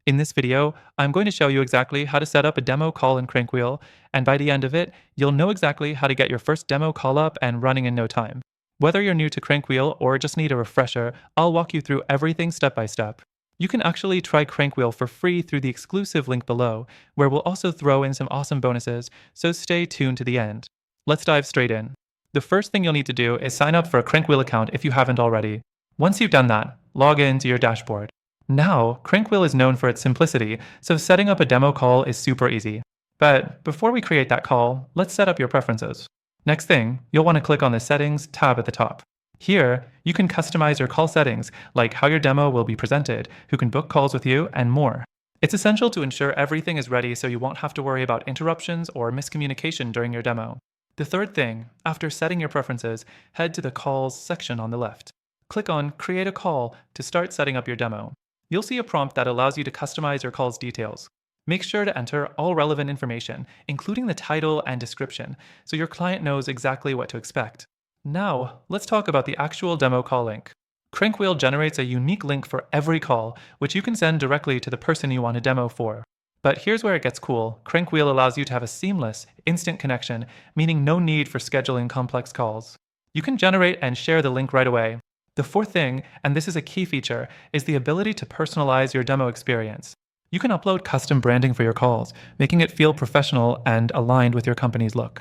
In this video, I'm going to show you exactly how to set up a demo call in CrankWheel, and by the end of it, you'll know exactly how to get your first demo call up and running in no time. Whether you're new to CrankWheel or just need a refresher, I'll walk you through everything step by step. You can actually try CrankWheel for free through the exclusive link below, where we'll also throw in some awesome bonuses, so stay tuned to the end. Let's dive straight in. The first thing you'll need to do is sign up for a CrankWheel account if you haven't already. Once you've done that, log in to your dashboard. Now, CrankWheel is known for its simplicity, so setting up a demo call is super easy. But before we create that call, let's set up your preferences. Next thing, you'll want to click on the Settings tab at the top. Here, you can customize your call settings, like how your demo will be presented, who can book calls with you, and more. It's essential to ensure everything is ready so you won't have to worry about interruptions or miscommunication during your demo. The third thing, after setting your preferences, head to the Calls section on the left. Click on Create a Call to start setting up your demo. You'll see a prompt that allows you to customize your call's details. Make sure to enter all relevant information, including the title and description, so your client knows exactly what to expect. Now, let's talk about the actual demo call link. CrankWheel generates a unique link for every call, which you can send directly to the person you want a demo for. But here's where it gets cool. CrankWheel allows you to have a seamless, instant connection, meaning no need for scheduling complex calls. You can generate and share the link right away. The fourth thing, and this is a key feature, is the ability to personalize your demo experience. You can upload custom branding for your calls, making it feel professional and aligned with your company's look.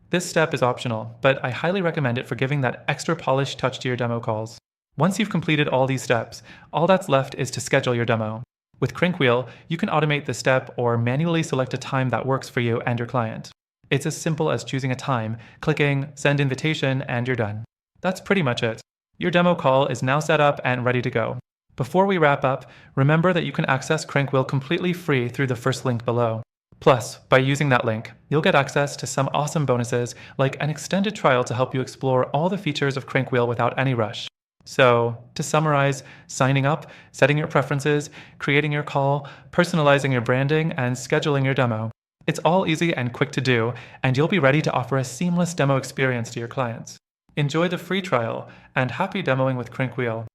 This step is optional, but I highly recommend it for giving that extra polished touch to your demo calls. Once you've completed all these steps, all that's left is to schedule your demo. With CrankWheel, you can automate this step or manually select a time that works for you and your client. It's as simple as choosing a time, clicking Send Invitation, and you're done. That's pretty much it. Your demo call is now set up and ready to go. Before we wrap up, remember that you can access CrankWheel completely free through the first link below. Plus, by using that link, you'll get access to some awesome bonuses, like an extended trial to help you explore all the features of CrankWheel without any rush. So, to summarize, signing up, setting your preferences, creating your call, personalizing your branding, and scheduling your demo. It's all easy and quick to do, and you'll be ready to offer a seamless demo experience to your clients. Enjoy the free trial, and happy demoing with CrankWheel.